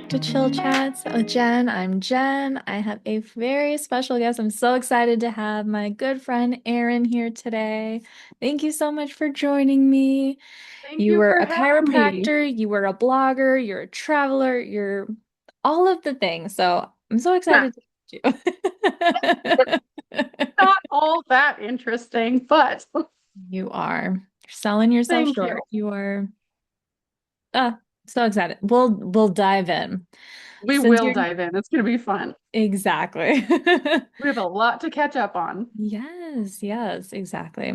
back to Chill Chats with Jen. I'm Jen. I have a very special guest. I'm so excited to have my good friend Eryn here today. Thank you so much for joining me. Thank You you were for a having me. chiropractor, you were a blogger, you're a traveler, you're all of the things. So I'm so Huh. excited to meet you. Not all that interesting, but You are. You're selling yourself thank you. short. You are so excited. We'll dive in. We Since will you're dive in. It's going to be fun. exactly. We have a lot to catch up on. Yes, yes, exactly.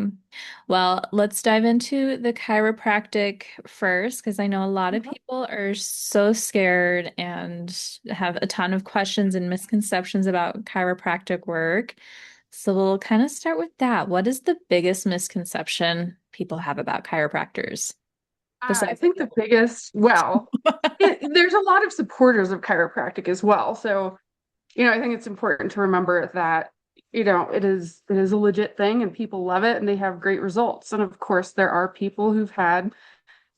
Well, let's dive into the chiropractic first, because I know a lot of Mhm. people are so scared and have a ton of questions and misconceptions about chiropractic work. So we'll kind of start with that. What is the biggest misconception people have about chiropractors I besides think the biggest, well, there's a lot of supporters of chiropractic as well. So, I think it's important to remember that, it is a legit thing and people love it and they have great results. And of course, there are people who've had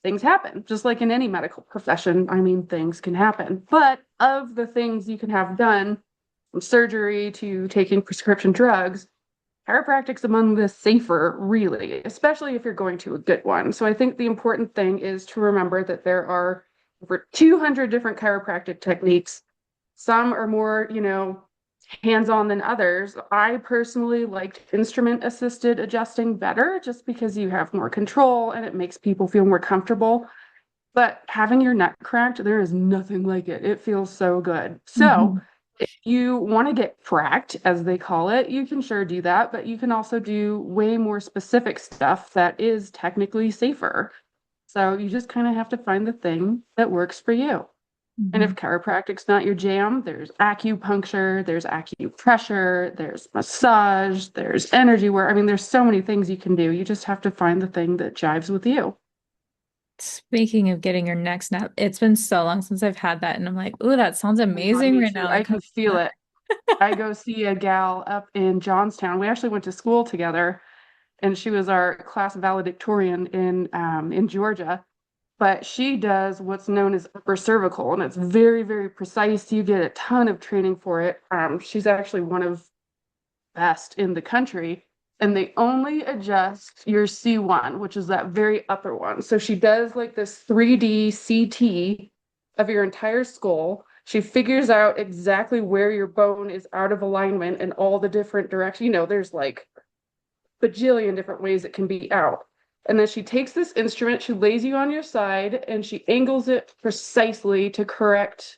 things happen, just like in any medical profession. I mean, things can happen. But of the things you can have done, from surgery to taking prescription drugs, chiropractic's among the safer, really, especially if you're going to a good one. So I think the important thing is to remember that there are over 200 different chiropractic techniques. Some are more, hands-on than others. I personally liked instrument assisted adjusting better just because you have more control and it makes people feel more comfortable. But having your neck cracked, there is nothing like it. It feels so good. So, Mhm. if you want to get cracked, as they call it, you can sure do that, but you can also do way more specific stuff that is technically safer. So, you just kind of have to find the thing that works for you. And if Mhm. chiropractic's not your jam, there's acupuncture, there's acupressure, there's massage, there's energy work. I mean, there's so many things you can do. You just have to find the thing that jives with you. Speaking of getting your neck snap, it's been so long since I've had that, and I'm like, ooh, that sounds Oh my God, amazing me right too. now. I Like, can feel it. I go see a gal up in Johnstown. We actually went to school together, and she was our class valedictorian in Georgia. But she does what's known as upper cervical, and it's very, very precise. You get a ton of training for it. She's actually one of best in the country, and they only adjust your C1, which is that very upper one. So she does like this 3D CT of your entire skull. She figures out exactly where your bone is out of alignment and all the different directions. There's like bajillion different ways it can be out. And then she takes this instrument, she lays you on your side, and she angles it precisely to correct,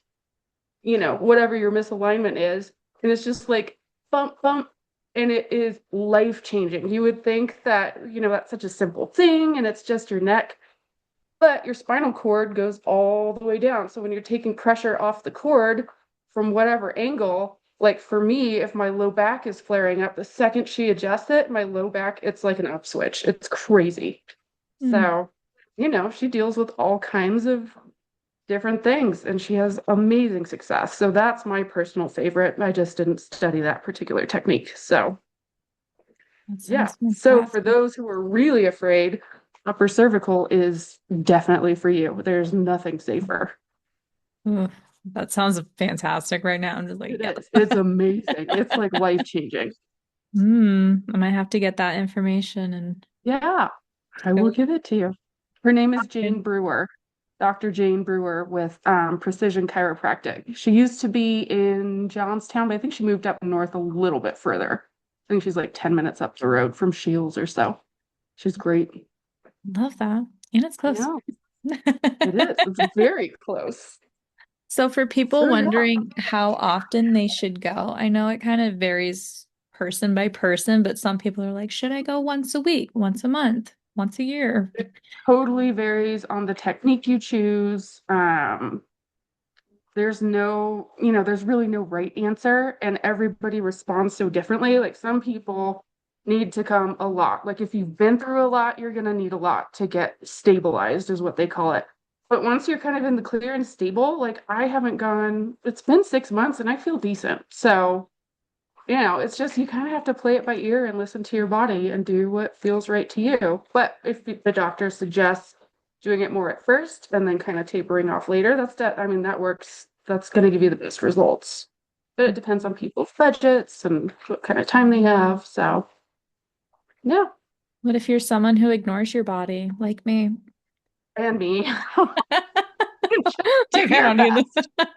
whatever your misalignment is. And it's just like bump, bump. And it is life changing. You would think that, that's such a simple thing and it's just your neck, but your spinal cord goes all the way down. So when you're taking pressure off the cord from whatever angle, like for me, if my low back is flaring up, the second she adjusts it, my low back, it's like an up switch. It's crazy. mm, So, she deals with all kinds of different things and she has amazing success. So that's my personal favorite. I just didn't study that particular technique. So, that yeah. sounds So for fantastic. those who are really afraid, upper cervical is definitely for you. There's nothing safer. Ooh, that sounds fantastic right now. I'm just like, It yeah. is. It's amazing. It's like life changing. I might have to get that information and Yeah, I will go. give it to you. Her name is Jane Brewer, Dr. Jane Brewer with Precision Chiropractic. She used to be in Johnstown, but I think she moved up north a little bit further. I think she's like 10 minutes up the road from Shields or so. She's great. Love that. And it's I close. know it is. It's very close. So for people So yeah. wondering how often they should go, I know it kind of varies person by person, but some people are like, should I go once a week, once a month, once a year? It totally varies on the technique you choose. There's really no right answer, and everybody responds so differently. Like some people need to come a lot. Like if you've been through a lot, you're gonna need a lot to get stabilized, is what they call it. But once you're kind of in the clear and stable, like I haven't gone, it's been 6 months and I feel decent. So, it's just you kind of have to play it by ear and listen to your body and do what feels right to you. But if the doctor suggests doing it more at first and then kind of tapering off later, I mean, that works that's going to give you the best results. But it depends on people's budgets and what kind of time they have. So, yeah, What if you're someone who ignores your body, like me? and me. Do Like, I your don't need best. this.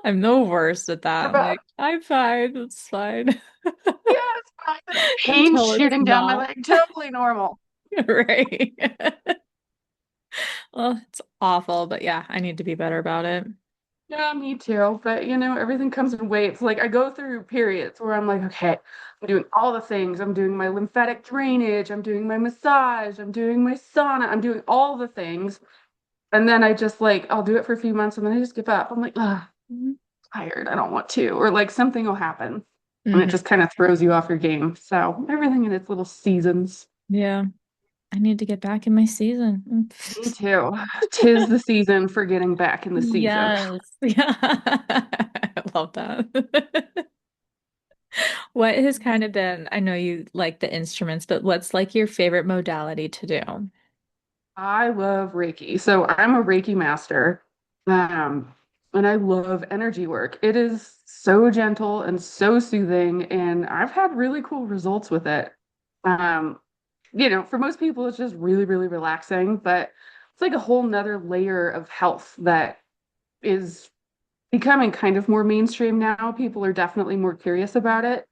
I'm the worst at that. I'm But like, I'm fine. It's fine. yeah, it's fine. Pain Until it's shooting down my not. leg, totally normal. Right. Well, it's awful, but yeah, I need to be better about it. Yeah, me too. But everything comes in waves. Like I go through periods where I'm like, okay, I'm doing all the things. I'm doing my lymphatic drainage, I'm doing my massage, I'm doing my sauna, I'm doing all the things. And then I just like I'll do it for a few months and then I just give up. I'm like, ah, tired. I don't want to. Or like something will happen and it Hmm. just kind of throws you off your game. So everything in its little seasons. Yeah, I need to get back in my season. Me too. Tis the season for getting back in the season. Yes. Yeah. I love that. What has kind of been, I know you like the instruments, but what's like your favorite modality to do? I love Reiki. So I'm a Reiki master. Um, and I love energy work. It is so gentle and so soothing, and I've had really cool results with it. Um, for most people, it's just really, really relaxing, but it's like a whole nother layer of health that is becoming kind of more mainstream now. People are definitely more curious about it,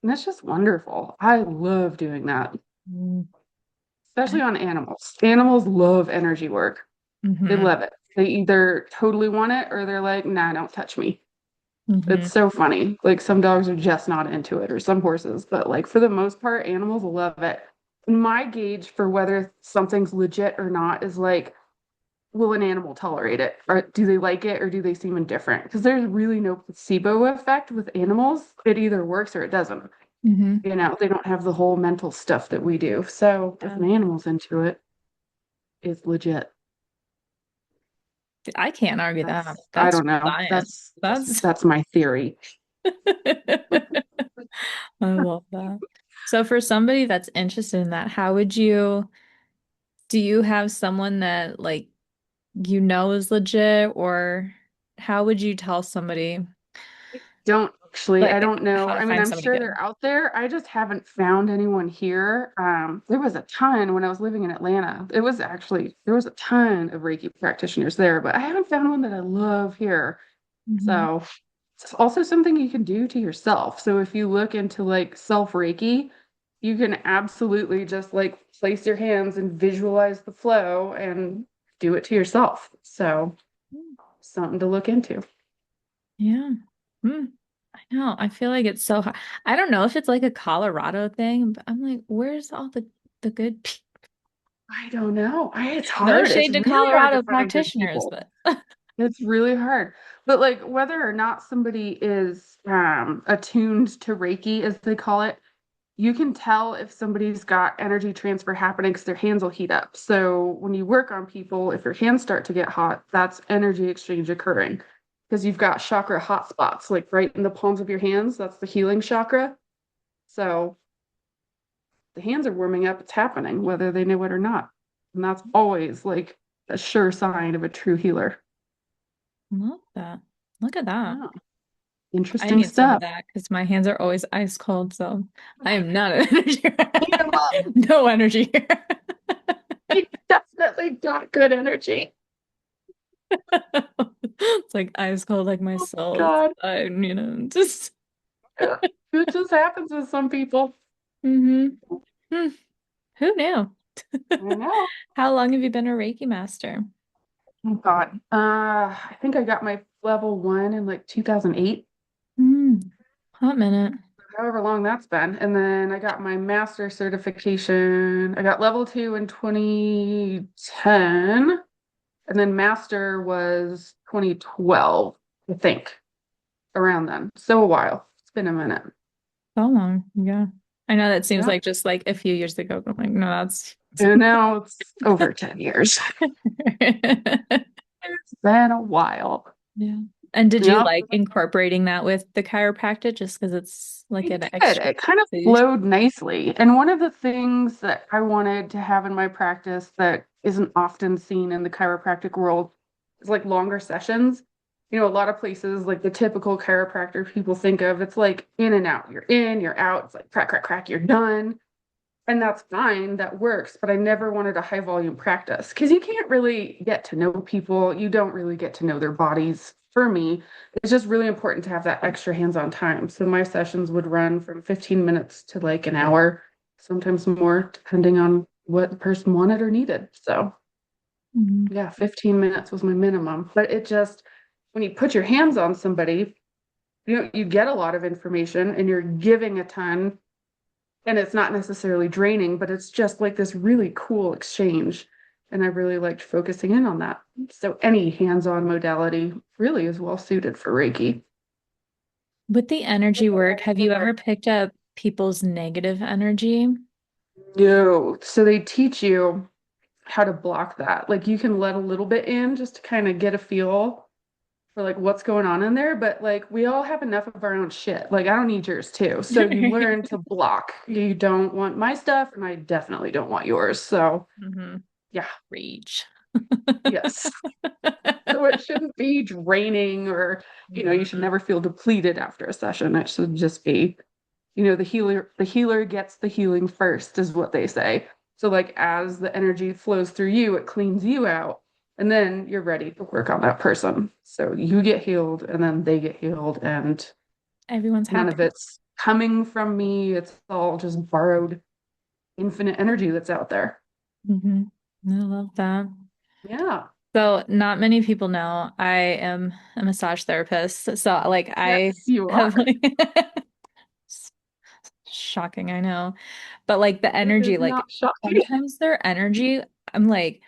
and it's just wonderful. I love doing that, Mm. especially on animals. Animals love energy work. They Mm-hmm. love it. They either totally want it or they're like, nah, don't touch me. It's Hmm. so funny. Like some dogs are just not into it, or some horses, but like for the most part, animals love it. My gauge for whether something's legit or not is like, will an animal tolerate it? Or do they like it or do they seem indifferent? Because there's really no placebo effect with animals. It either works or it doesn't. Hmm. They don't have the whole mental stuff that we do. So if Yeah. an animal's into it, it's legit. I can't argue that. I That's don't know. science. That's That's that's my theory. I love that. So for somebody that's interested in that, how would you do you have someone that like is legit, or how would you tell somebody Don't actually, I like don't know. how to I mean, find I'm somebody sure good? they're out there. I just haven't found anyone here. There was a ton when I was living in Atlanta. There was a ton of Reiki practitioners there, but I haven't found one that I love here. Hmm. So it's also something you can do to yourself. So if you look into like self Reiki, you can absolutely just like place your hands and visualize the flow and do it to yourself. So something to look into. Yeah. Hmm. I know. I feel like it's so hard. I don't know if it's like a Colorado thing, but I'm like, where's all the good people? I don't know. It's No hard. It's shade to really hard to Colorado find good practitioners, people. but It's really hard. But like whether or not somebody is attuned to Reiki, as they call it, you can tell if somebody's got energy transfer happening because their hands will heat up. So when you work on people, if your hands start to get hot, that's energy exchange occurring because you've got chakra hot spots like right in the palms of your hands. That's the healing chakra. So the hands are warming up, it's happening, whether they know it or not. And that's always like a sure sign of a true healer. love that. Look at that. Yeah, I interesting need some of stuff. that because my hands are always ice cold, so I am not an energy. Heat 'em up. No energy here. You definitely got good energy. It's like ice cold, like my Oh my soul. God. Just Yeah. It just happens with some people. hmm. Hmm. Who knew? I know. How long have you been a Reiki master? Oh God. I think I got my level one in like 2008, Hmm. Hot minute. however long that's been. And then I got my master certification. I got level two in 2010. And then master was 2012, I think, around then. So a while. It's been a minute. So long. Yeah. I know that seems Yeah. like just like a few years ago, but I'm like, no, that's And now it's over 10 years. It's been a while. yeah. And did you Yeah. like incorporating that with the chiropractic just because it's like I an did. extra It kind of boost? flowed nicely. And one of the things that I wanted to have in my practice that isn't often seen in the chiropractic world It's like longer sessions. A lot of places, like the typical chiropractor people think of, it's like in and out. You're in, you're out. It's like crack, crack, crack, you're done. And that's fine, that works. But I never wanted a high volume practice because you can't really get to know people. You don't really get to know their bodies. For me, it's just really important to have that extra hands-on time. So my sessions would run from 15 minutes to like an hour, sometimes more, depending on what the person wanted or needed. So Mhm. yeah, 15 minutes was my minimum. But it just, when you put your hands on somebody, you get a lot of information and you're giving a ton, and it's not necessarily draining, but it's just like this really cool exchange. And I really liked focusing in on that. So any hands-on modality really is well suited for Reiki. With the energy work, have you ever picked up people's negative energy? No. So they teach you how to block that. Like you can let a little bit in just to kind of get a feel for like what's going on in there, but like we all have enough of our own shit. Like I don't need yours too. So you learn to block. You don't want my stuff and I definitely don't want yours. So hmm yeah, Reach. yes. So it shouldn't be draining or, you should Mhm. never feel depleted after a session. It should just be, the healer gets the healing first is what they say. So like as the energy flows through you, it cleans you out and then you're ready to work on that person. So you get healed and then they get healed and Everyone's none of happy. it's coming from me. It's all just borrowed infinite energy that's out there. hmm I love that. Yeah. So, not many people know I am a massage therapist. So, like, I Yes, you are. have like shocking, I know. But like the It is energy, like not shocking. sometimes their energy, I'm like,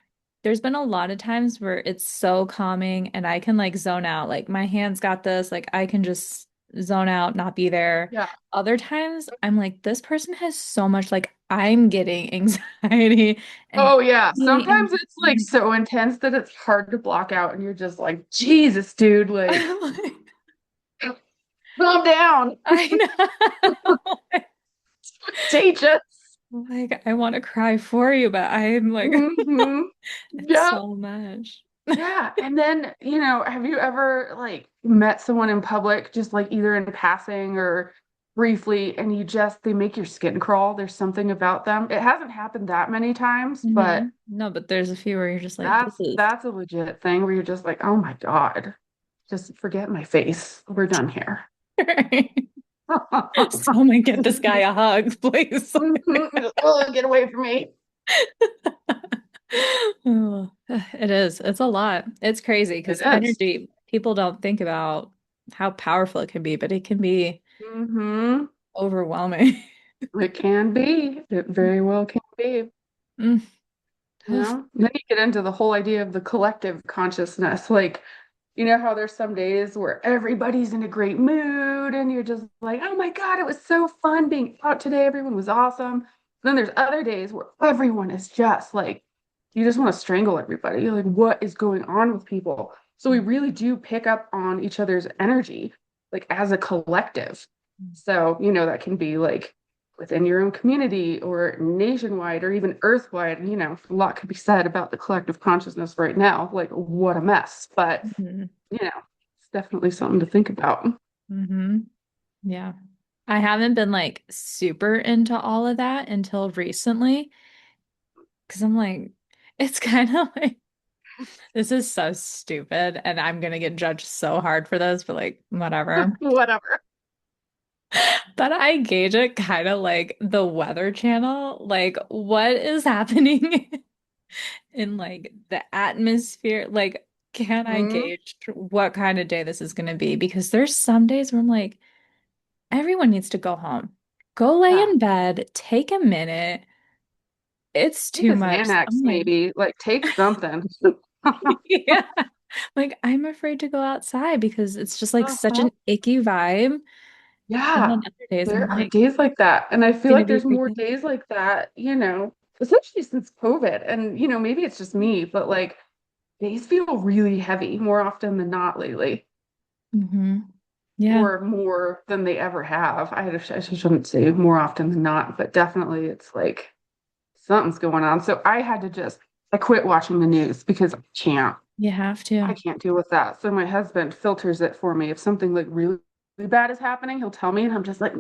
there's been a lot of times where it's so calming and I can like zone out. Like my hands got this, like I can just zone out, not be there. Yeah. Other times I'm like, this person has so much, like I'm getting anxiety and Oh yeah. feeling Sometimes it's like anxiety. so intense that it's hard to block out and you're just like, Jesus, dude, like I'm like, calm down. I know. Teach us. Like I want to cry for you, but I'm like, Hmm. it's Yep. so much. Yeah. And then, have you ever like met someone in public, just like either in passing or briefly, and they make your skin crawl? There's something about them. It hasn't happened that many times, but No, but there's a few where you're just like, this that's is that's a legit thing where you're just like, oh my God, just forget my face. We're done here. someone get this guy a hug, please. Mhm. Oh, get away from me. Oh, it is. It's a lot. It's crazy It because is. energy, people don't think about how powerful it can be, but it can be Hmm. overwhelming. It can be. It very well can be. Mm. Then you get into the whole idea of the collective consciousness. Like, how there's some days where everybody's in a great mood and you're just like, oh my God, it was so fun being out today. Everyone was awesome. Then there's other days where everyone is just like, you just want to strangle everybody. You're like, what is going on with people? So we really do pick up on each other's energy, like as a collective. So, that can be like within your own community or nationwide or even earthwide. A lot could be said about the collective consciousness right now. Like, what a mess. But, Mhm. it's definitely something to think about. hmm Yeah. I haven't been like super into all of that until recently because I'm like, it's kind of like this is so stupid, and I'm gonna get judged so hard for this, but like, whatever. Whatever. But I gauge it kind of like the Weather Channel. Like, what is happening in like the atmosphere? Like, can I Mhm. gauge what kind of day this is gonna be? Because there's some days where I'm like, everyone needs to go home. Go lay Yeah. in bed, take a minute. It's Take too a much. Xanax, I'm like, maybe. Like, take something. yeah. Like, I'm afraid to go outside because it's just like such Uh-huh. an icky vibe. And Yeah. then other days I'm There are like, days like that. And I feel gonna like be there's more freaking. days like that, especially since COVID. And, maybe it's just me, but like days feel really heavy more often than not lately, Yeah. or more than they ever have. I shouldn't say more often than not, but definitely it's like something's going on. So I quit watching the news because I can't. You have I to. can't deal with that. So my husband filters it for me. If something like really, really bad is happening, he'll tell me, and I'm just like,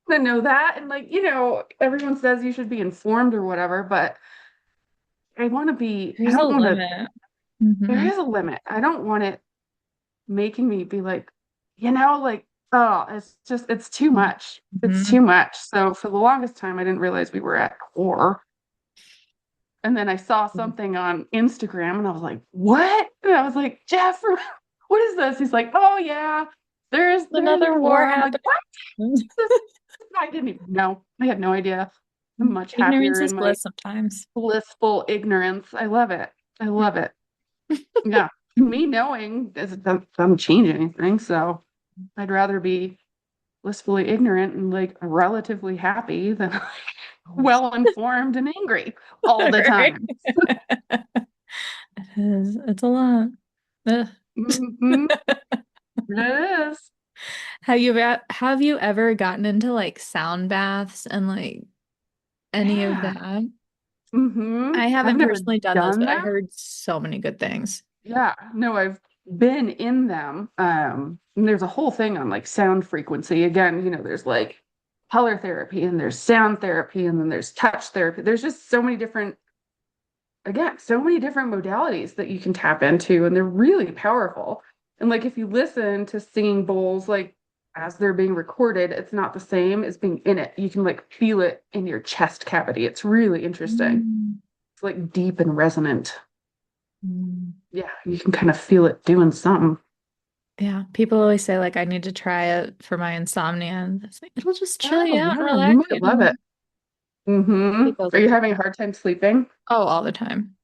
I know that. And like, everyone says you should be informed or whatever, but I There's a don't want to, limit. there Hmm. is a limit. I don't want it making me be like, like, oh, it's too much. It's Hmm. too much. So for the longest time, I didn't realize we were at war. And then I saw something on Instagram and I was like, what? And I was like, Jeff, what is this? He's like, oh yeah, there's Another a war war. I'm like, happening. what? This I didn't even know. I had no idea. I'm much Ignorance happier is in my bliss sometimes. blissful ignorance. I love it. I love it. Yeah. Me knowing doesn't change anything. So I'd rather be blissfully ignorant and like relatively happy than well informed and angry all the Right? time. It is. It's a lot. Ugh. Hmm. It is. Have you ever gotten into like sound baths and like any of Yeah. that? I I've haven't never personally done those, done but I them. heard so many good things. Yeah. No, I've been in them. And there's a whole thing on like sound frequency. Again, there's like color therapy and there's sound therapy and then there's touch therapy. There's just so many different modalities that you can tap into, and they're really powerful. And like if you listen to singing bowls, like as they're being recorded, it's not the same as being in it. You can like feel it in your chest cavity. It's really interesting. Mm. It's like deep and resonant. Mm. Yeah, you can kind of feel it doing something. Yeah, people always say like I need to try it for my insomnia, and it's like, it'll just chill you Oh out and yeah, you relax might you. love it. People Are you think, having a hard time sleeping? oh, all the time,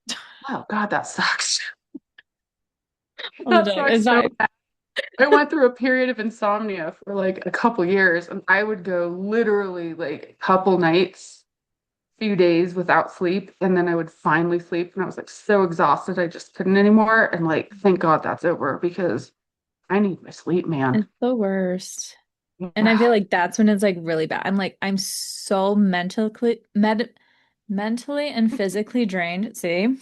Oh God, that sucks. all the That time. It's sucks so fine. bad. I went through a period of insomnia for like a couple years, and I would go literally like a couple nights, few days without sleep, and then I would finally sleep, and I was like so exhausted I just couldn't anymore. And like, thank God that's over because I need my sleep, man. It's the worst. And I feel Yeah. like that's when it's like really bad. I'm so mentally and physically drained. See, I'm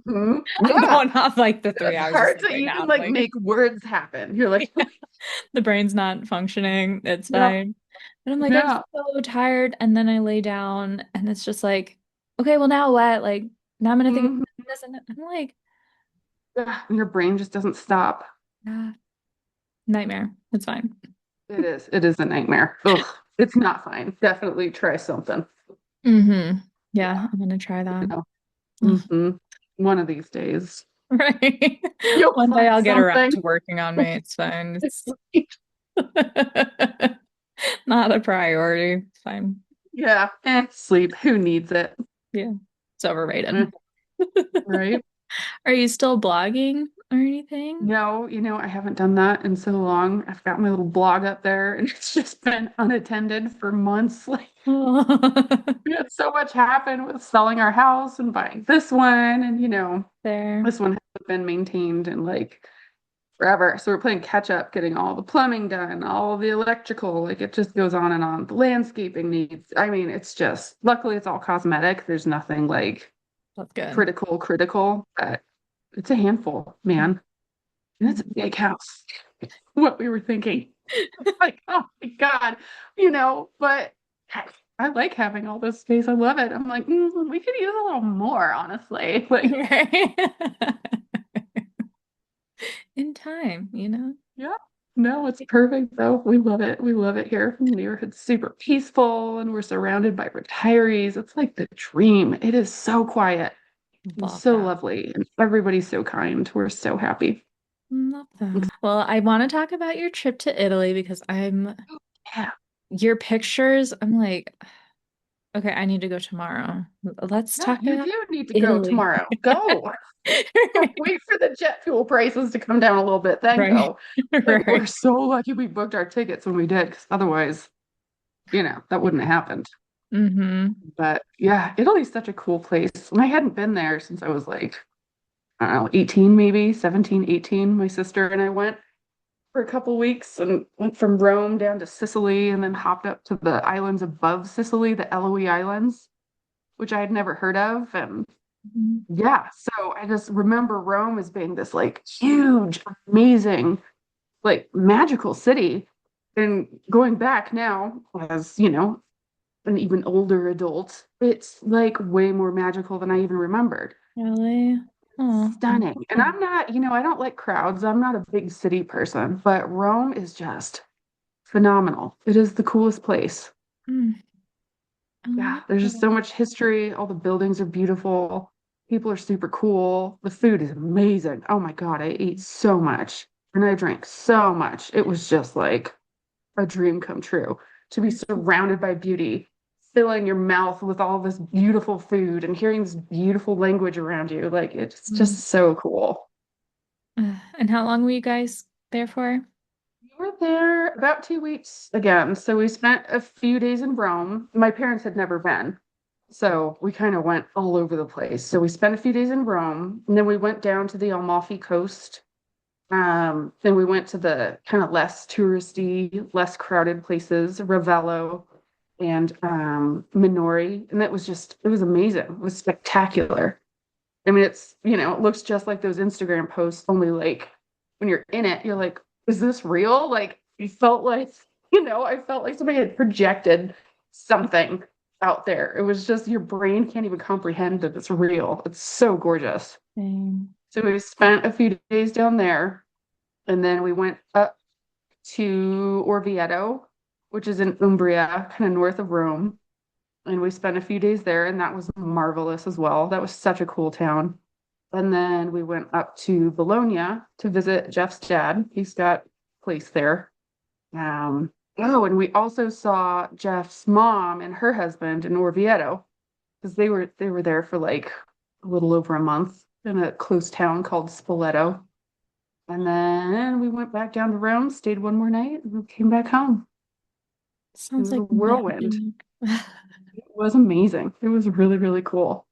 Yeah. going off like the The 3 hours of parts sleep that right you now. can And I'm like like, make words happen. You're like, the brain's not functioning. It's yeah, fine. But I'm like, I'm yeah. so tired. And then I lay down and it's just like, okay, well now what? Like now I'm gonna think of Mhm. this and that. I'm like, Yeah. And your brain just doesn't stop. ah, nightmare. It's fine. It is. It is a nightmare. Ugh. It's not fine. Definitely try something. Hmm. Yeah, Yeah. I'm gonna try You that. know. Ugh. Hmm. One of these days, Right. you'll One day find I'll get around something. to working on me. It's fine. It's not a priority. It's fine. Yeah. Sleep. Who needs it? Yeah. It's Eh, overrated. right? Are you still blogging or anything? No, I haven't done that in so long. I've got my little blog up there and it's just been unattended for months. Like Oh. we had so much happen with selling our house and buying this one. And There. this one hasn't been maintained in like forever. So we're playing catch up, getting all the plumbing done, all the electrical. Like it just goes on and on. The landscaping needs, I mean, it's just luckily it's all cosmetic. There's nothing like That's good. critical, but it's a handful, man. And it's a big house. What we were thinking. Like, oh my God, but I like having all this space. I love it. I'm like, we could use a little more, honestly. Like, Right. In time. yeah, no, it's perfect though. We love it. We love it here. The neighborhood's super peaceful and we're surrounded by retirees. It's like the dream. It is so quiet and Love so that. lovely. And everybody's so kind. We're so happy. Love that. Well, I want to talk about your trip to Italy because Yeah. your pictures, I'm like, okay, I need to go tomorrow. Let's Yeah, talk you about do need to go Italy. tomorrow. Go. Wait for the jet fuel prices to come down a little bit, then Right. go. But we're Right. so lucky we booked our tickets when we did, because otherwise, that wouldn't have happened. Hmm. But yeah, Italy's such a cool place. And I hadn't been there since I was like, I don't know, 18 maybe, 17, 18. My sister and I went for a couple weeks and went from Rome down to Sicily and then hopped up to the islands above Sicily, the Eloe Islands, which I had never heard of. And Mhm. Yeah, so I just remember Rome as being this like huge, amazing, like magical city. And going back now as, an even older adult, it's like way more magical than I even remembered. Really? Oh, Stunning. And I'm not, I don't like crowds. I'm not a big city person, but Rome is just phenomenal. It is the coolest place. mm, I Yeah, love there's just that. so much history. All the buildings are beautiful. People are super cool. The food is amazing. Oh my God, I ate so much and I drank so much. It was just like a dream come true to be surrounded by beauty, filling your mouth with all this beautiful food and hearing this beautiful language around you. Like it's just Mm. so cool. And how long were you guys there for? We were there about 2 weeks again. So we spent a few days in Rome. My parents had never been. So we kind of went all over the place. So we spent a few days in Rome, and then we went down to the Amalfi Coast. Then we went to the kind of less touristy, less crowded places, Ravello and Minori. And it was amazing. It was spectacular. I mean, it looks just like those Instagram posts, only like when you're in it, you're like, is this real? Like, you felt like, I felt like somebody had projected something out there. It was just your brain can't even comprehend that it's real. It's so gorgeous. Same. So we spent a few days down there, and then we went up to Orvieto, which is in Umbria, kind of north of Rome. And we spent a few days there, and that was marvelous as well. That was such a cool town. And then we went up to Bologna to visit Jeff's dad. He's got a place there. Oh, and we also saw Jeff's mom and her husband in Orvieto because they were there for like a little over a month in a close town called Spoleto. And then we went back down to Rome, stayed one more night, and we came back home. It Sounds was a like whirlwind. magic. It was amazing. It was really, really cool.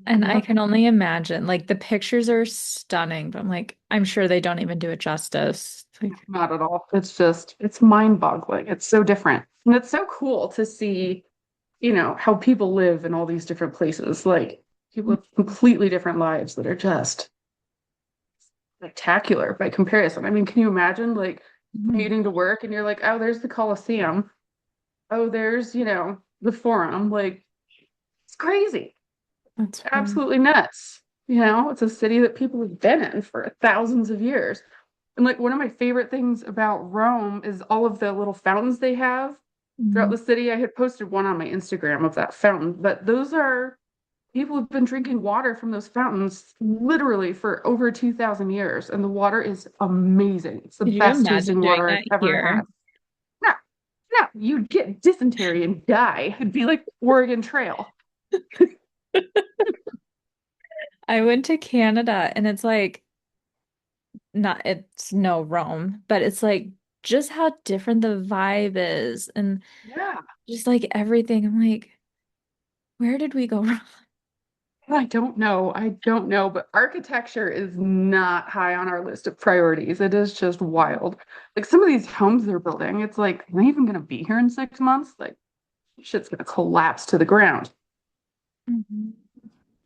And I Yep. can only imagine, like the pictures are stunning, but I'm like, I'm sure they don't even do it justice. It's like, Not at all. It's mind-boggling. It's so different. And it's so cool to see, how people live in all these different places. Like people with completely different lives that are just spectacular by comparison. I mean, can you imagine like mm, commuting to work and you're like, oh, there's the Coliseum. Oh, there's, the Forum. Like, it's crazy. that's really, Absolutely nuts. It's a city that people have been in for thousands of years. And like one of my favorite things about Rome is all of the little fountains they have throughout mm. the city. I had posted one on my Instagram of that fountain, but those are people have been drinking water from those fountains literally for over 2,000 years, and the water is amazing. It's the Could you best imagine tasting doing water that I've ever had. here? No, no, you'd get dysentery and die. It'd be like Oregon Trail. I went to Canada and it's like, not, it's no Rome, but it's like just how different the vibe is and Yeah. just like everything. I'm like, where did we go wrong? I don't know. I don't know, but architecture is not high on our list of priorities. It is just wild. Like some of these homes they're building, it's like, am I even going to be here in 6 months? Like, shit's going to collapse to the ground. Mhm.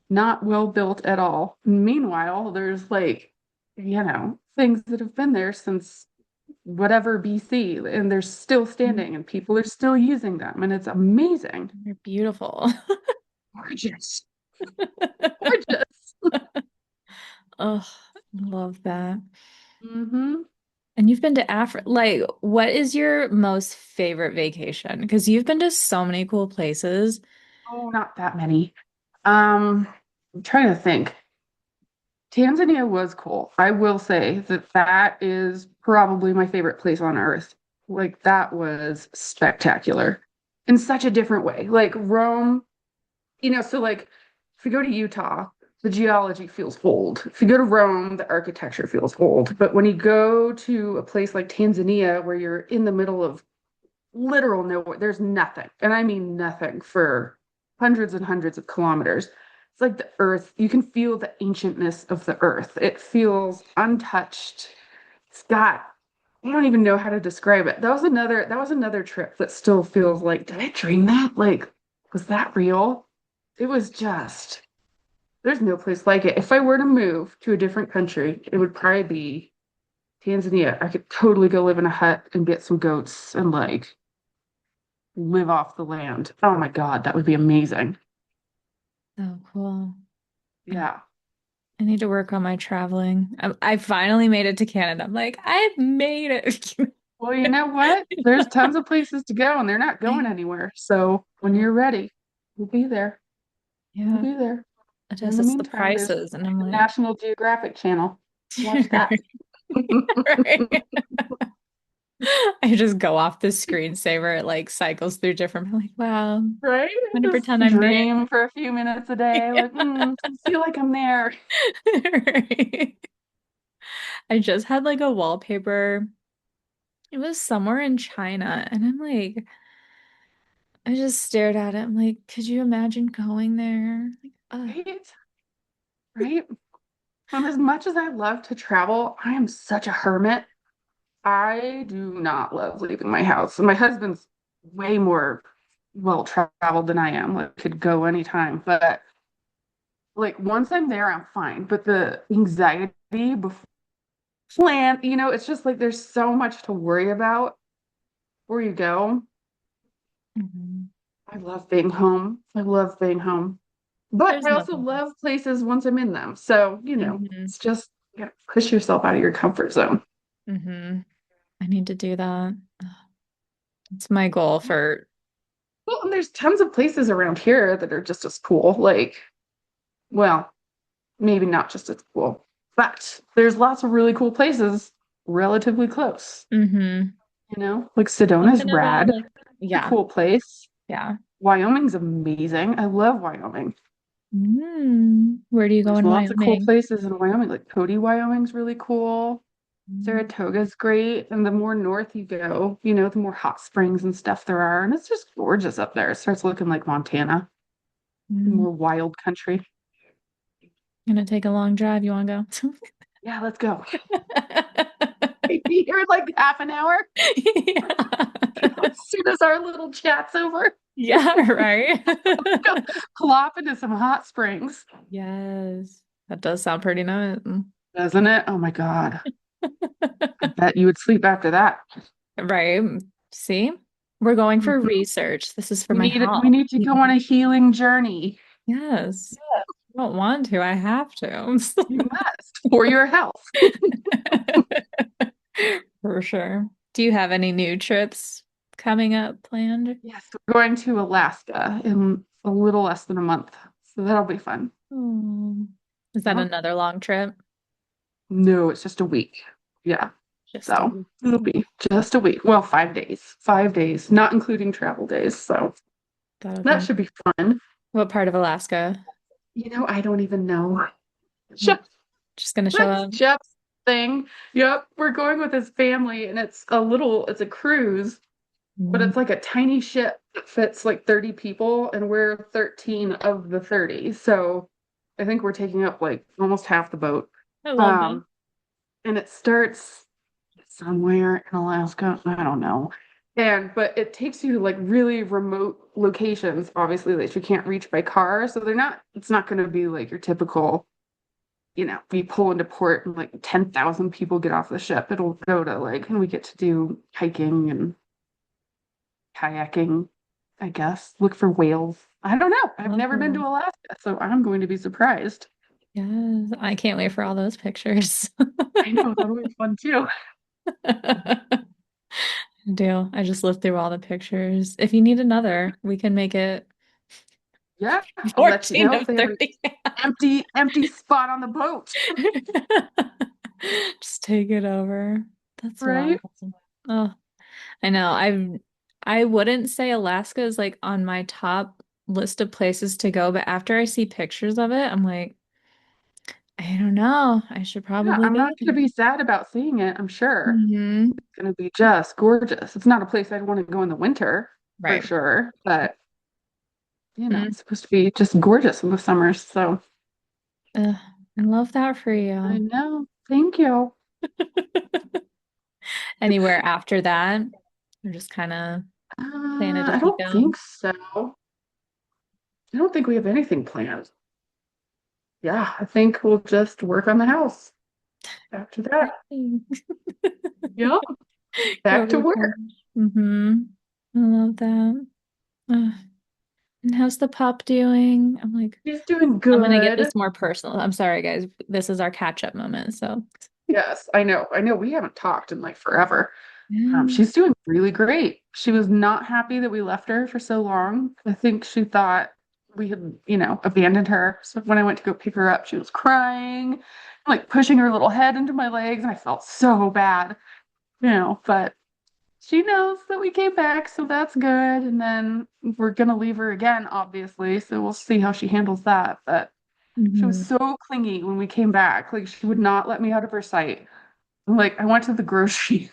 Not well built at all. Meanwhile, there's like, things that have been there since whatever BC, and they're still standing, and people are still using them, and it's amazing. They're beautiful. Gorgeous. Gorgeous. Oh, love that. Hmm. And you've been to Africa. Like, what is your most favorite vacation? Because you've been to so many cool places. Oh, not that many. I'm trying to think. Tanzania was cool. I will say that that is probably my favorite place on earth. Like that was spectacular in such a different way. Like Rome, so like if you go to Utah, the geology feels old. If you go to Rome, the architecture feels old. But when you go to a place like Tanzania, where you're in the middle of literal nowhere. There's nothing. And I mean nothing for hundreds and hundreds of kilometers. It's like the earth, you can feel the ancientness of the earth. It feels untouched. It's got, I don't even know how to describe it. That was another trip that still feels like, did I dream that? Like, was that real? It was just there's no place like it. If I were to move to a different country, it would probably be Tanzania. I could totally go live in a hut and get some goats and like live off the land. Oh my God, that would be amazing. So cool. Oh, Yeah. I need to work on my traveling. I finally made it to Canada. I'm like, I've made it. Well, you know what? There's tons of places to go and they're not going I anywhere. So when know. you're ready, we'll be there. We'll Yeah, be there. it In just the it's the meantime, there's prices, and I'm the like, National Geographic channel. Watch that. right. I just go off the screensaver. It like cycles through different. I'm like, wow, I'm Right? gonna Just pretend I'm there. dream for a few minutes a day, like, I feel like I'm there. Right. I just had like a wallpaper. It was somewhere in China, and I'm like, I just stared at it. I'm like, could you imagine going there? Like, Right? Right? And as much as I love to travel, I am such a hermit. I do not love leaving my house. And my husband's way more well traveled than I am. Like could go anytime. But like once I'm there, I'm fine. But the anxiety before plan, it's just like there's so much to worry about before you go. mhm. I love being home. I love being home. But There's I also nothing. love places once I'm in them. So, Hmm. it's just push yourself out of your comfort zone. Hmm. I need to do that. It's my goal for. Well, and there's tons of places around here that are just as cool. Like, well, maybe not just as cool, but there's lots of really cool places relatively close. Hmm. Like Sedona's Something about rad, like, a yeah, cool place. yeah. Wyoming's amazing. I love Wyoming. Where do you go There's in lots of cool Wyoming? places in Wyoming. Like Cody, Wyoming's really cool. Mm, Saratoga's great. And the more north you go, the more hot springs and stuff there are. And it's just gorgeous up there. It starts looking like Montana, mm. more wild country. Gonna take a long drive. You wanna go? Yeah, let's go. Be here in like half an hour Yeah. as soon as our little chat's over. Yeah, right. Go plop into some hot springs, Yes. That does sound pretty nice. doesn't it? Oh my God. I bet you would sleep after that. Right. See? We're going for Mhm. research. This is for We my need it. We health. need to go on a healing journey. Yes. I don't want to. I have to. You must for your health. For sure. Do you have any new trips coming up planned? Yes, we're going to Alaska in a little less than a month. So that'll be fun. Oh. Is that Yeah. another long trip? No, it's just a week. Yeah. Just a So week. it'll be just a week. Well, 5 days. 5 days, not including travel days. So That'll that be. should be fun. What part of Alaska? I don't even know. Yep. Just, Just gonna show that's up. Jeff's thing. Yep, we're going with his family, and it's a cruise, but Mm. it's like a tiny ship that fits like 30 people, and we're 13 of the 30. So I think we're taking up like almost half the boat. I love that. Um, and it starts somewhere in Alaska. I don't know. But it takes you to like really remote locations, obviously, that you can't reach by car. So it's not going to be like your typical, you pull into port and like 10,000 people get off the ship. It'll go to like, and we get to do hiking and kayaking, I guess. Look for whales. I don't know. I've Love never been to that. Alaska, so I'm going to be surprised. Yes. I can't wait for all those pictures. I know that'll be fun too. I do. I just lived through all the pictures. If you need another, we can make it Yeah, I'll let you 14 know if of they have an 30. empty spot on the boat. Just take it over. That's Right? wild. Oh, I know. I wouldn't say Alaska is like on my top list of places to go, but after I see pictures of it, I'm like, I don't know. I should Yeah, probably I'm go not going to there. be sad about seeing it, I'm sure. Hmm. It's going to be just gorgeous. It's not a place I'd want to go in the winter for Right. sure, but Mm. it's supposed to be just gorgeous in the summers. So Ugh, I love that for I you. know. Thank you. Anywhere after that, you're just kind of planning to I keep don't going. think so. I don't think we have anything planned. yeah, I think we'll just work on the house after that. Exciting. Yep, Go back to work. recharge. Mm-hmm. I love that. Ugh. And how's the pup doing? She's doing I'm gonna get good. this more personal. I'm sorry, guys. This is our catch-up moment. So, Yes, I know. I know we haven't talked in like forever. yeah. She's doing really great. She was not happy that we left her for so long. I think she thought we had, abandoned her. So when I went to go pick her up, she was crying, like pushing her little head into my legs, and I felt so bad, but she knows that we came back, so that's good. And then we're gonna leave her again, obviously, so we'll see how she handles that. But she was Mhm. so clingy when we came back. Like she would not let me out of her sight. Like I went to the grocery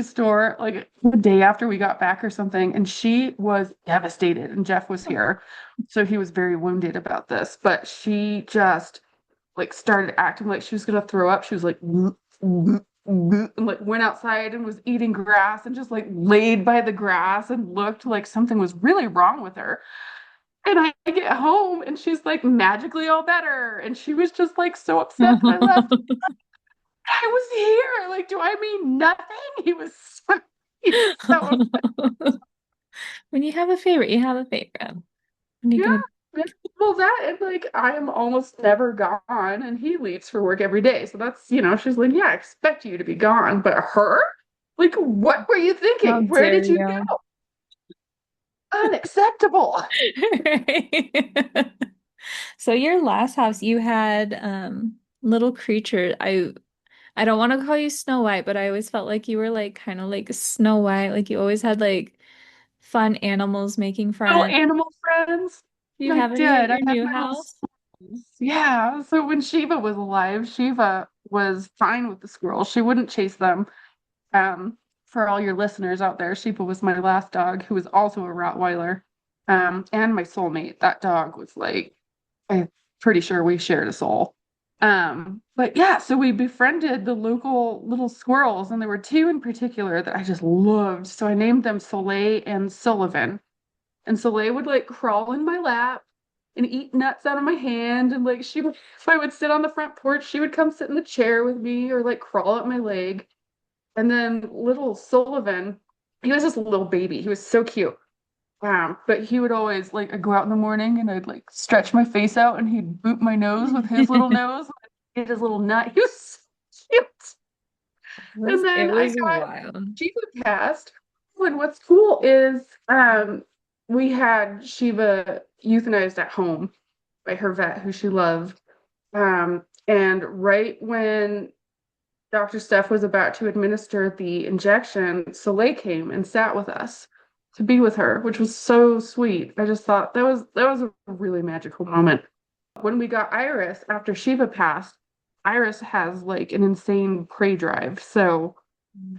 store like the day after we got back or something, and she was devastated. And Jeff was here, so he was very wounded about this. But she just like started acting like she was gonna throw up. She was like, and like went outside and was eating grass and just like laid by the grass and looked like something was really wrong with her. And I get home and she's like magically all better. And she was just like so upset that I left. I was here. Like, do I mean nothing? He's so When you have a favorite, you have a favorite. When you yeah. go, Yeah. Well, that and like I am almost never gone, and he leaves for work every day. So that's she's like, yeah, I expect you to be gone, but her, like, what were you how thinking? Where dare did you you? go? Unacceptable. So your last house, you had little creatures. I don't want to call you Snow White, but I always felt like you were like kind of like Snow White. Like you always had like fun animals making Little friends. animal friends. Do you I have any at did. I your had new my little house? squirrels. Yeah. So when Shiva was alive, Shiva was fine with the squirrels. She wouldn't chase them. Um, for all your listeners out there, Sheepa was my last dog, who was also a Rottweiler, and my soulmate. That dog was like, I'm pretty sure we shared a soul. But yeah, so we befriended the local little squirrels, and there were two in particular that I just loved. So I named them Soleil and Sullivan. And Soleil would like crawl in my lap and eat nuts out of my hand. And like if I would sit on the front porch, she would come sit in the chair with me or like crawl up my leg. And then little Sullivan, he was just a little baby. He was so cute. But he would always like I'd go out in the morning and I'd like stretch my face out and he'd boot my nose with his little nose, get his little nut. He was so cute. And It then I was got wild. Shiva passed. And what's cool is we had Shiva euthanized at home by her vet who she loved. And right when Dr. Steph was about to administer the injection, Soleil came and sat with us to be with her, which was so sweet. I just thought that was a really magical moment. When we got Iris after Shiva passed, Iris has like an insane prey drive. So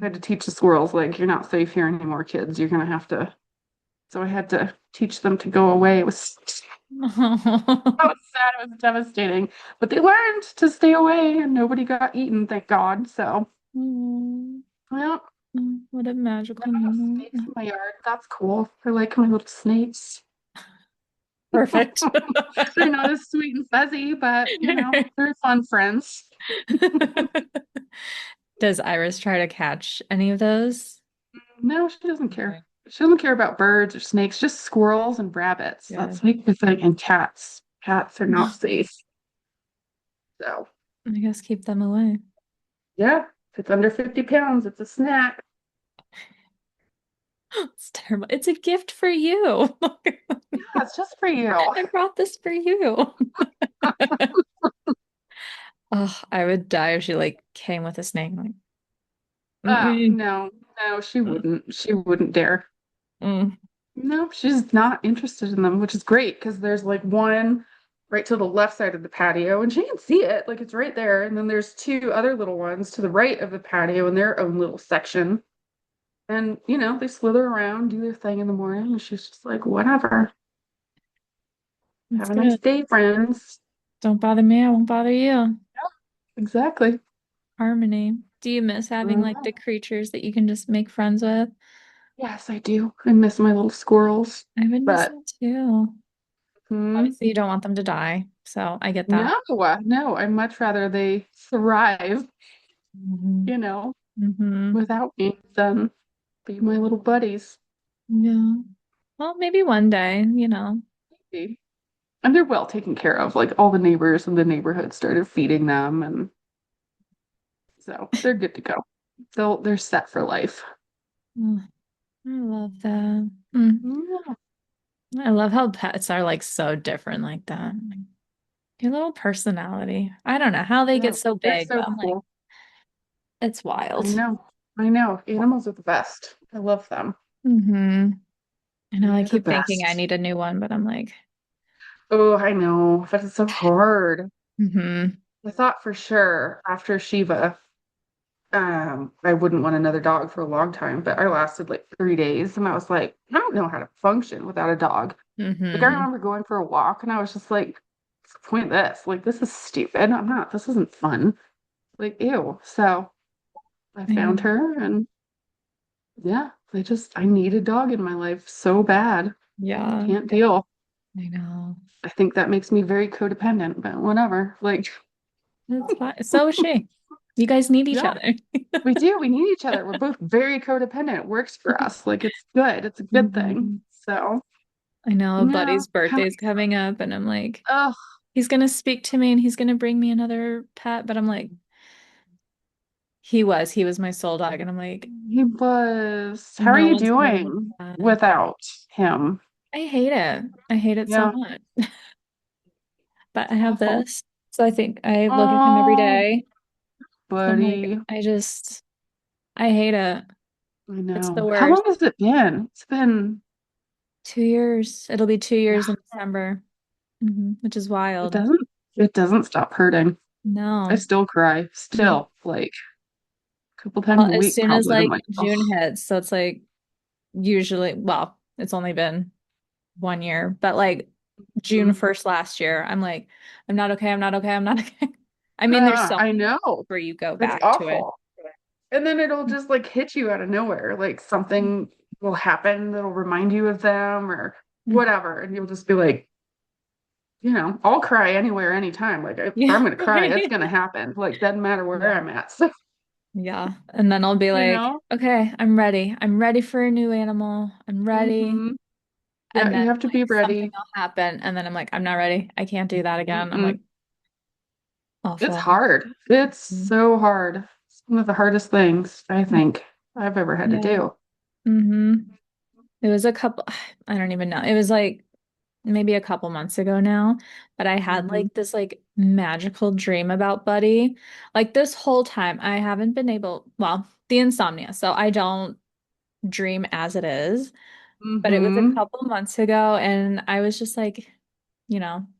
I had to teach the squirrels, like, you're not safe here anymore, kids. You're gonna have to. So I had to teach them to go away. It was so sad. It was devastating. But they learned to stay away and nobody got eaten, thank God. So Mm, yeah. what a I magical have moment. snakes in my yard. That's cool. I like my little snakes. Perfect. They're not as sweet and fuzzy, but they're fun friends. Does Iris try to catch any of those? No, she doesn't care. Okay. She doesn't care about birds or snakes, just squirrels and rabbits. Good. That's like the thing. And cats. Cats are not safe. So I guess keep them away. yeah, if it's under 50 pounds, it's a snack. It's terrible. It's a gift for you. Yeah, it's just for you. I brought this for you. Oh, I would die if she like came with a snake. Like, mm-mm, No, no, she wouldn't. She wouldn't dare. mm. No, she's not interested in them, which is great because there's like one right to the left side of the patio and she can see it, like it's right there. And then there's two other little ones to the right of the patio in their own little section. And they slither around, do their thing in the morning, and she's just like, whatever. It's Have a nice good. day, friends. Don't bother me. I won't bother you. Exactly. Harmony. Do you miss having like Mhm. the creatures that you can just make friends with? Yes, I do. I miss my little squirrels. I would miss But them too. hmm, Obviously, you don't want them to die. So I get that. No, no, I'd much rather they thrive, Hmm. you know, Hmm. without me than be my little buddies. Yeah. Well, maybe one day, you know. And they're well taken care of. Like all the neighbors in the neighborhood started feeding them, and so they're good to go. They're set for life. Mm, I love that. Mm. Yeah, I love how pets are like so different like that. Like, your little personality. I don't know how they yeah, get so they're big, so but I'm like, cool. it's I wild. know. I know. Animals are the best. I love them. Hmm. I know I They're the keep thinking I best. need a new one, but I'm like, Oh, I know, but it's so hard. hmm. I thought for sure after Shiva, I wouldn't want another dog for a long time, but I lasted like 3 days and I was like, I don't know how to function without a dog. Like I Hmm. remember going for a walk and I was just like, what's the point of this? Like this is stupid. This isn't fun. Like, ew. So I I found know. her and yeah, I need a dog in my life so bad. Yeah, Can't deal. I know. I think that makes me very codependent, but whatever. Like, It's fine. So is she. You guys need each yeah, other. we do. We need each other. We're both very codependent. It works for us. Like, it's good. It's a good thing. Mhm. So, I know a yeah. buddy's birthday's coming up, and I'm like, Oh, he's gonna speak to me and he's gonna bring me another pet, but I'm like, he was my soul dog, and I'm like, he was. How are no you one's gonna have doing that. without him? I hate it. I hate it so Yeah. much. But I It's have awful. this. So I think I look at him every Oh, day. I'm like, buddy. I hate it. I It's the know. How long worst. has it been? It's been, 2 years. It'll be 2 years yeah, in December, which is it wild. doesn't, it doesn't stop hurting. I No. still cry. Me. Still, like a couple Well, times a as week, soon as probably. I'm like like, oh, June hits, so it's like usually, well, it's only been 1 year, but like June mm, 1st last year, I'm like, I'm not okay, I'm not okay, I'm not okay. I mean, there's some I know. where you go It's back to it. awful. And then it'll just like hit you out of nowhere. Like something will happen that'll remind you of them or whatever. And you'll just be like, I'll cry anywhere, anytime. Like if I'm Yeah. gonna cry, it's gonna happen. Like doesn't matter where Yeah. I'm at. So, Yeah. And then I'll be you like, know, okay, I'm ready. I'm ready for a new animal. I'm ready. hmm And yeah, then you have to be like something ready. will happen. And then I'm like, I'm not ready. I can't do that again. I'm Mm-mm. like, It's awful. hard. It's Mhm. so hard. It's one of the hardest things I think I've ever had to Yeah. do. Hmm. It was a couple, I don't even know. It was like maybe a couple months ago now, but I had Hmm like this like magical dream about Buddy. Like this whole time I haven't been able, well, the insomnia. So I don't dream as it is, but it was a hmm couple months ago and I was just like,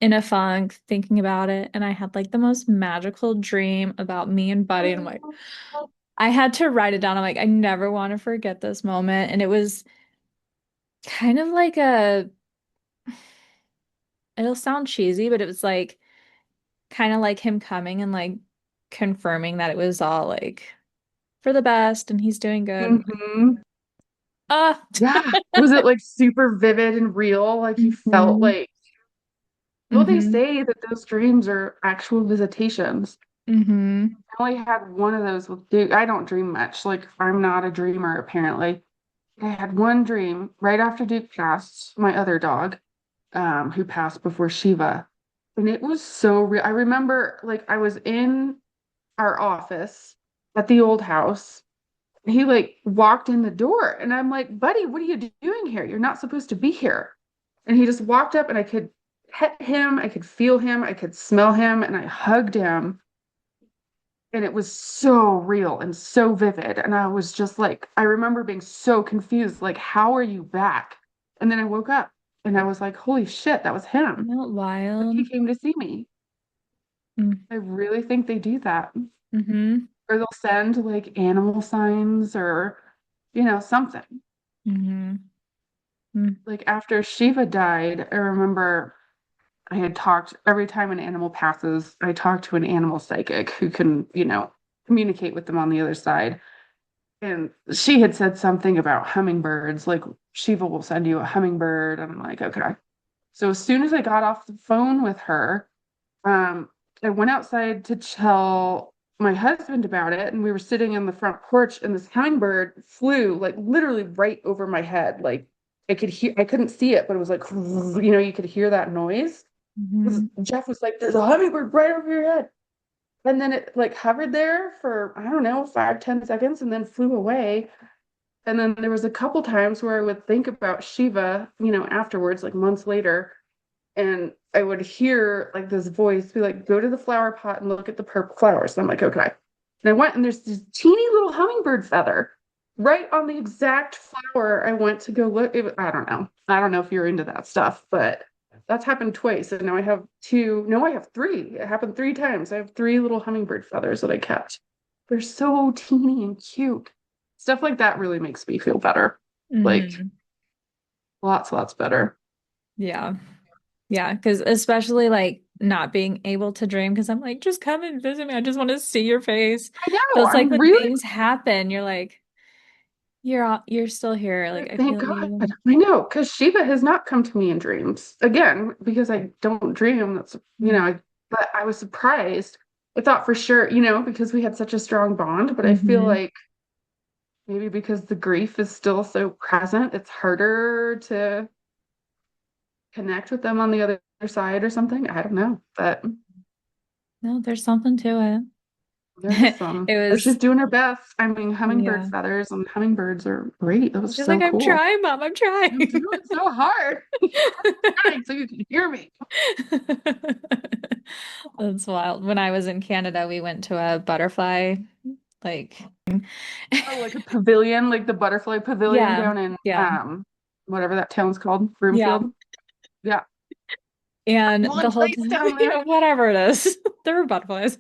in a funk thinking about it. And I had like the most magical dream about me and Buddy. And I'm like, I had to write it down. I'm like, I never want to forget this moment. And it was kind of like it'll sound cheesy, but it was like kind of like him coming and like confirming that it was all like for the best and he's doing good. I'm like, hmm ah. Yeah. Was it like super vivid and real? Like you felt Hmm. like, well, they Hmm. say that those dreams are actual visitations. Hmm. I only had one of those with Duke. I don't dream much. Like I'm not a dreamer, apparently. I had one dream right after Duke passed, my other dog, who passed before Shiva. And it was so real. I remember like I was in our office at the old house. He like walked in the door and I'm like, buddy, what are you doing here? You're not supposed to be here. And he just walked up and I could pet him, I could feel him, I could smell him, and I hugged him. And it was so real and so vivid. And I was just like, I remember being so confused, like, how are you back? And then I woke up and I was like, holy shit, that was him. Isn't that Like wild? he came to see me. I really think they do that. Mm-hmm. Or they'll send like animal signs or, something. Mm-hmm. Mm-hmm. Like after Shiva died, I remember I had talked every time an animal passes, I talked to an animal psychic who can, communicate with them on the other side. And she had said something about hummingbirds, like Shiva will send you a hummingbird. And I'm like, okay. So as soon as I got off the phone with her, Um, I went outside to tell my husband about it, and we were sitting in the front porch, and this hummingbird flew like literally right over my head. Like I couldn't see it, but it was like, you could hear that noise. Hmm. Jeff was like, "There's a hummingbird right over your head." And then it like hovered there for, I don't know, 5, 10 seconds and then flew away. And then there was a couple times where I would think about Shiva, afterwards, like months later, and I would hear like this voice be like, go to the flower pot and look at the purple flowers. And I'm like, okay. And I went and there's this teeny little hummingbird feather right on the exact flower I went to go look. I don't know. I don't know if you're into that stuff, but that's happened twice. And now I have two. No, I have three. It happened 3 times. I have three little hummingbird feathers that I kept. They're so teeny and cute. Stuff like that really makes me feel better. Like Hmm. lots, lots better. Yeah. Yeah. Because especially like not being able to dream, because I'm like, just come and visit me. I just want to see your face. I But know. it's like I'm when really things happen, you're like, you're still here. Like I Thank feel God. you. I know, because Shiva has not come to me in dreams. Again, because I don't dream. Mm-hmm. But I was surprised. I thought for sure, because we had such a strong bond, but I feel Mm-hmm. like maybe because the grief is still so present, it's harder to connect with them on the other side or something. I don't know, but No, there's something to there is it. some. It Or she's was, doing her best. I mean, hummingbird yeah. feathers and hummingbirds are great. That was She's so like, I'm cool. trying, Mom, I'm I'm trying. doing so hard. Trying so you can hear me. That's wild. When I was in Canada, we went to a butterfly, like, Oh, like a pavilion, like the butterfly pavilion yeah, down in yeah, whatever that town's called, yeah. Broomfield. Yeah. And the One whole place time, down there. yeah, whatever it is, there were butterflies.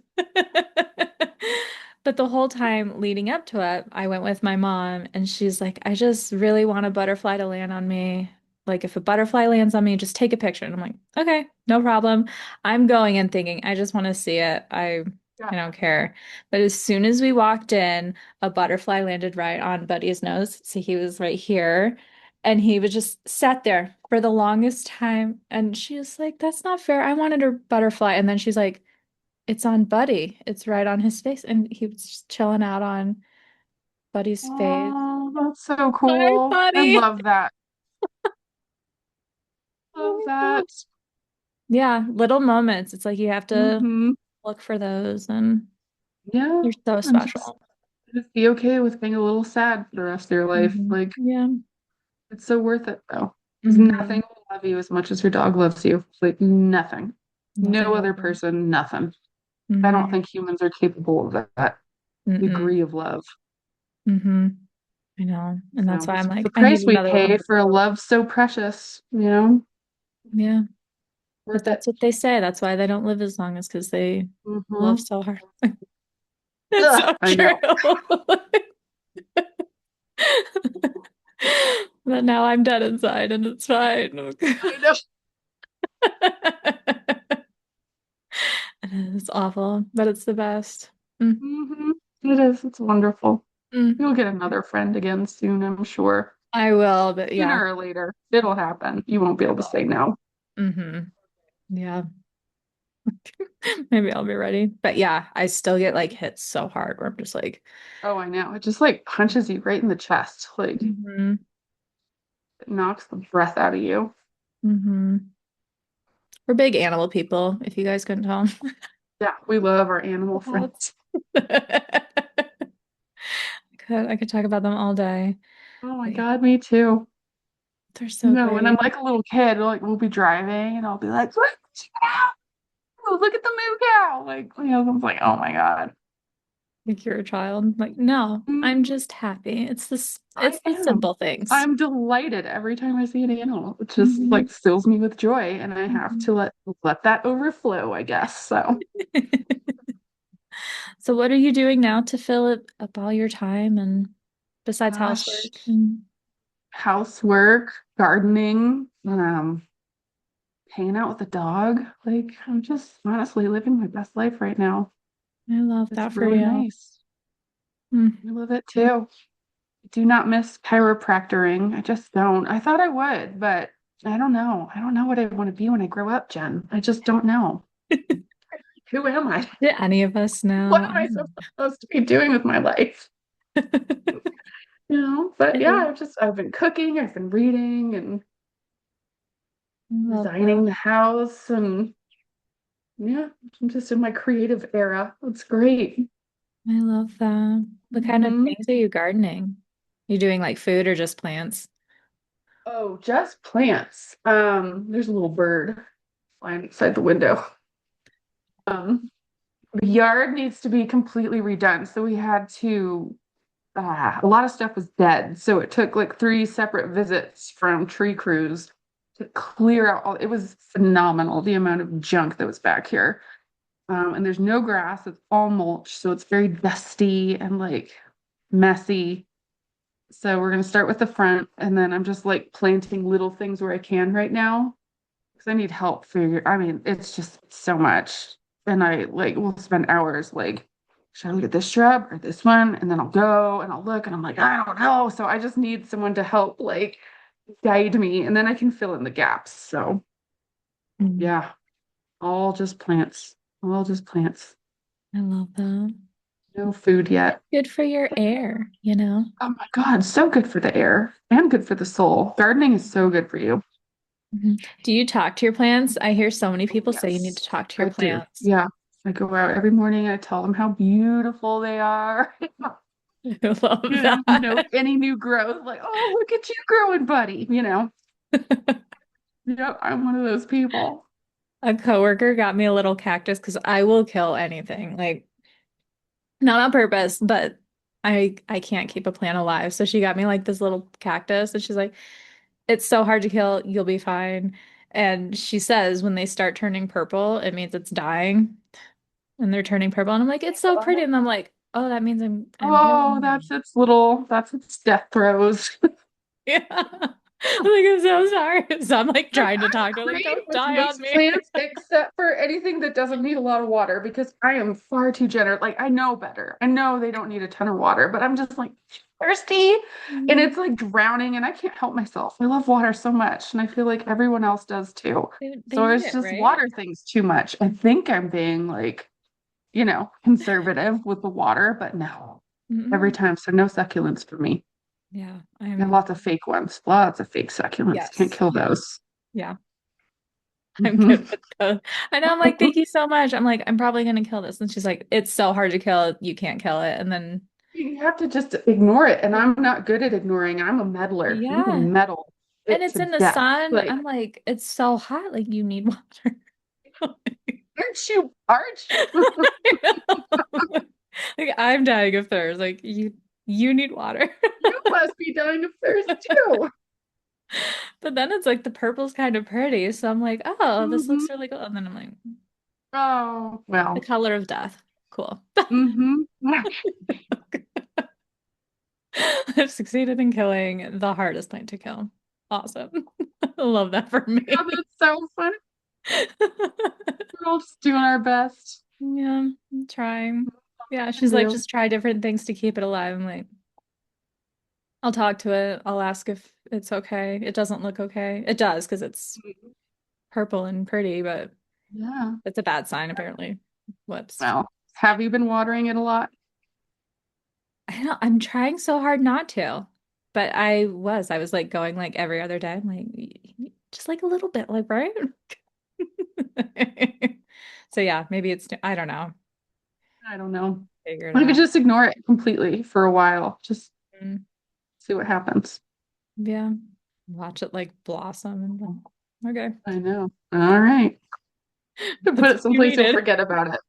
But the whole time leading up to it, I went with my mom, and she's like, I just really want a butterfly to land on me. Like, if a butterfly lands on me, just take a picture. And I'm like, okay, no problem. I'm going and thinking, I just want to see it. I Yeah. don't care. But as soon as we walked in, a butterfly landed right on Buddy's nose. So he was right here. And he was just sat there for the longest time. And she was like, that's not fair. I wanted a butterfly. And then she's like, it's on Buddy. It's right on his face. And he was just chilling out on Buddy's face. Oh, that's so Bye, cool. I Buddy. love that. Love that. Yeah, little moments. It's like you have to Mm-hmm. look for those, and Yeah. they're so And just, special. just be okay with being a little sad for the rest of your life. Hmm. Like, Yeah. it's so worth it though. Because Hmm. nothing will love you as much as your dog loves you. Like nothing. Nothing No other will. person, nothing. I don't Hmm. think humans are capable of that Mm-mm. degree of love. Hmm. I know. And that's So why I'm it's the like, I need price we another pay one. for a love so precious, Yeah. But worth it. that's what they say. That's why they don't live as long, is because they love Hmm. so hard. It's Ugh, so I true. know. But now I'm dead inside and it's fine. I know. It's awful, but it's the best. Mm, Hmm. It is. It's wonderful. mm. You'll get another friend again soon, I'm sure. I will, but yeah. Sooner or later, it'll happen. You won't be able to say no. Hmm. Yeah. Maybe I'll be ready. But yeah, I still get like hit so hard where I'm just like, Oh, I know. It just like punches you right in the chest. Like hmm, it knocks the breath out of you. hmm. We're big animal people, if you guys couldn't tell. Yeah, we love our animal Pets. friends. I could talk about them all day. Oh my But yeah, God, me too. they're so No, when I'm great. like a little kid, like we'll be driving and I'll be like, look, look at the moo cow. Like, I'm like, oh my God. Like you're a child. Like, no, I'm Mhm. just happy. I It's the am. simple things. I'm delighted every time I see an animal. It just Hmm. like fills me with joy and I have Hmm. to let that overflow, I guess. So, So what are you doing now to fill it up all your time and besides gosh, housework? And housework, gardening, hanging out with the dog. Like, I'm just honestly living my best life right now. I love It's that for really you. nice. Mm, I love it too. I do not miss chiropractoring. I just don't. I thought I would, but I don't know. I don't know what I want to be when I grow up, Jen. I just don't know. who am I? Did any of us What know? am I supposed to be doing with my life? I But yeah, think I've been cooking, I've been reading and I love that. designing the house and yeah, I'm just in my creative era. It's great. I love that. What kind of Hmm. things are you gardening? You doing like food or just plants? Oh, just plants. There's a little bird flying outside the window. Um, the yard needs to be completely redone. So we had to, a lot of stuff was dead. So it took like three separate visits from tree crews to clear out all, it was phenomenal, the amount of junk that was back here. And there's no grass, it's all mulch. So it's very dusty and like messy. So we're going to start with the front, and then I'm just like planting little things where I can right now because I need help figure. I mean, it's just so much, and I like will spend hours like, should I look at this shrub or this one? And then I'll go and I'll look, and I'm like, I don't know. So I just need someone to help like guide me, and then I can fill in the gaps. So Mm, yeah, all just plants, all just plants. I love that. No food yet. Good for your air, you know? Oh my God, so good for the air and good for the soul. Gardening is so good for you. Mhm. Do you talk to your plants? I hear so many people say you need to Yes, talk to your I do. plants. Yeah. I go out every morning and I tell them how beautiful they are. I love Note that. any new growth, like, oh, look at you growing, buddy. Yep, I'm one of those people. A coworker got me a little cactus because I will kill anything. Like not on purpose, but I can't keep a plant alive. So she got me like this little cactus and she's like, it's so hard to kill, you'll be fine. And she says when they start turning purple, it means it's dying and they're turning purple. And I'm like, it's so pretty. And I'm like, oh, that means I'm Oh, killing them. that's its death throes. Yeah. I'm like, I'm so sorry. So I'm like Like trying to talk to her, like, great don't with die on most me. plants, except for anything that doesn't need a lot of water, because I am far too generous. Like I know better. I know they don't need a ton of water, but I'm just like thirsty, and Mm, it's like drowning, and I can't help myself. I love water so much, and I feel like everyone else does too. they So need it's it, just right? water things too much. I think I'm being like, conservative with the water, but no, every Mm-mm. time. So no succulents for me. Yeah, And I'm lots of fake ones, lots of fake succulents. Can't yes. kill those. Yeah. I'm Mhm. good with those. I know I'm like, thank you so much. I'm like, I'm probably gonna kill this. And she's like, it's so hard to kill, you can't kill it. And then You have to just ignore it. And I'm not good at ignoring. I'm a meddler. You will yeah. meddle And it it's to in the death. sun. Like, I'm like, it's so hot, like you need water. aren't you? Aren't you? I know. Like I'm dying of thirst. Like you need water. You must be dying of thirst too. But then it's like the purple's kind of pretty. So I'm like, oh, this Hmm. looks really cool. And then I'm like, Oh, the well. color of death. Cool. Hmm. I've succeeded in killing the hardest plant to kill. Awesome. I love that for Oh, me. that's so funny. We're all just doing our best. Yeah, I'm trying. Yeah, I she's like, do. just try different things to keep it alive. I'm like, I'll talk to it. I'll ask if it's okay. It doesn't look okay. It does because it's purple and pretty, but Yeah. it's a bad sign apparently. Whoops. Well, have you been watering it a lot? I don't, I'm trying so hard not to, but I was like going like every other day. I'm like, just like a little bit, like, right? So yeah, maybe I don't know. I don't know. Figure it I could out. just ignore it completely for a while. Just Mm, see what happens. yeah. Watch it like blossom and okay. I know. All right. Put That's it what you someplace you'll needed. forget about it.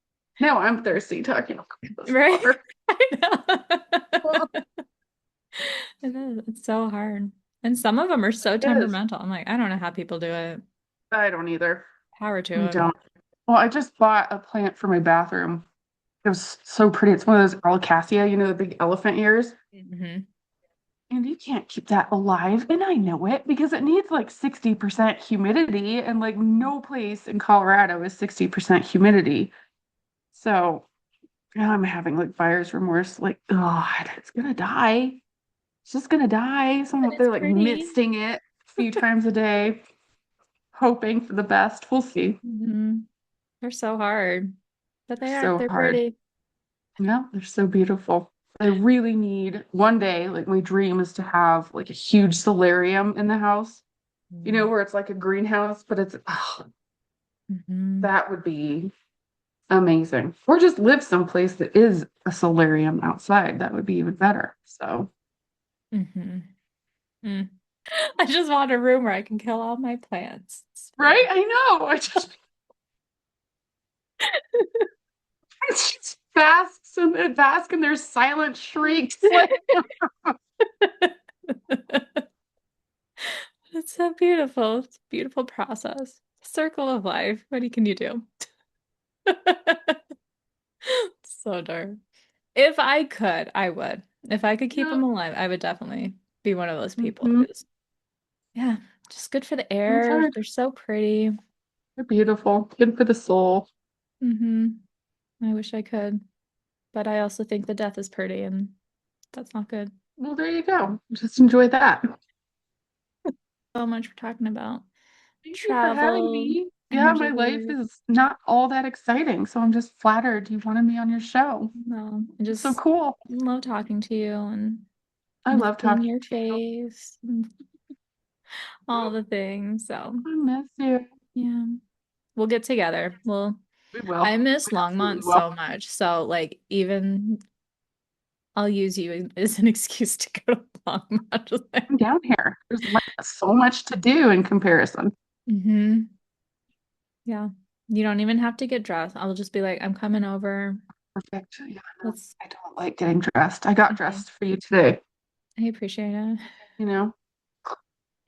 Now I'm thirsty talking about this Right? water. I know. It is. It's so hard. And some of them are so It is. temperamental. I'm like, I don't know how people do it. I don't either. Power to I them. don't. Well, I just bought a plant for my bathroom. It was so pretty. It's one of those Alocassia, the big elephant ears. Hmm. And you can't keep that alive. And I know it because it needs like 60% humidity. And like no place in Colorado is 60% humidity. So now I'm having like buyer's remorse. Like, God, it's gonna die. It's just gonna die. But Someone it's they're like pretty. misting it a few times a day, hoping for the best. We'll see. Hmm. They're so hard. But they are. So They're hard. pretty. Yeah, they're so beautiful. I really need one day, like my dream is to have like a huge solarium in the house, where it's like a greenhouse, but Mm-hmm. that would be amazing. Or just live someplace that is a solarium outside. That would be even better. So, Mm-hmm. Mm. I just want a room where I can kill all my plants. It's right? fine. I know. I just it's just bask in their silent shrieks. Like, It's so beautiful. It's a beautiful process. Circle of life. What can you do? So dark. If I could, I would. If I could keep yeah. them alive, I would definitely be one of those people Hmm. who's, yeah, just good for the It's air. hard. They're so pretty. They're beautiful. Good for the soul. Hmm. I wish I could, but I also think the death is pretty, and that's not good. Well, there you go. Just enjoy that. So much for talking about Thank you for having travel, me. Yeah, my energy life work. is not all that exciting, so I'm just flattered you wanted me on your show. No, I It's so just cool. love talking to you and I love seeing talking your to you. face and all the things. So, I miss you. yeah, we'll get together. We will. I miss We absolutely Longmont will. so much. So, like, even I'll use you as an excuse to go to Longmont. Come down here. There's like so much to do in comparison. Hmm. Yeah. You don't even have to get dressed. I'll just be like, I'm coming over. Perfect. Yeah, no, Let's, I don't like getting dressed. I got okay. dressed for you today, I appreciate it. you know.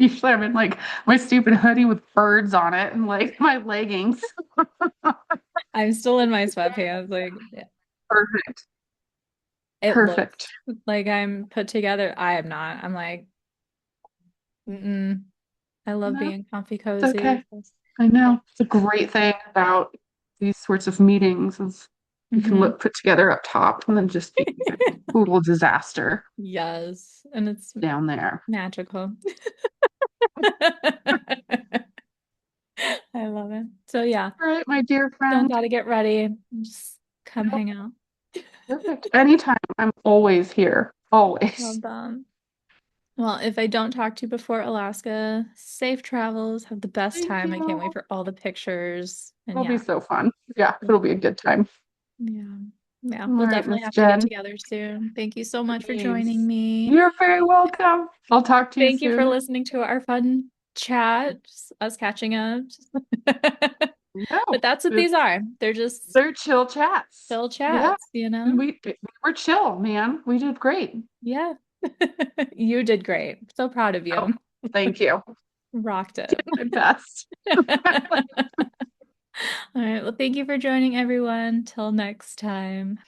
Usually I'm in like my stupid hoodie with birds on it and like my leggings. I'm still in my sweatpants. Like, Perfect. it looks Perfect. like I'm put together. I am not. I'm like, mm-mm. I love No, being comfy it's okay. cozy. I Yeah. know. It's a great thing about these sorts of meetings is you can Hmm. look put together up top and then just be a total disaster Yes. And it's down there. magical. I love it. So yeah, All right, my dear don't friend. gotta get ready. Just come No, hang out. perfect. Anytime. I'm always here. Always. Love that. Well, if I don't talk to you before Alaska, safe travels. Have the best Thank time. I can't wait you. for all the pictures. And It'll be yeah, so fun. Yeah, yeah, it'll be a good time. yeah. Yeah. All We'll right, definitely Miss have to get Jen. together soon. Thank you so much for joining Please. me. You're very welcome. I'll talk to you Thank you for soon. listening to our fun chat, just us catching up. But No, that's what these it's are. They're just they're chill chats. chill Yeah. chats, you And know? we were chill, man. We did great. Yeah. You did great. So proud of Oh, you. thank you. Rocked it. My best. All right. Well, thank you for joining, everyone. Till next time.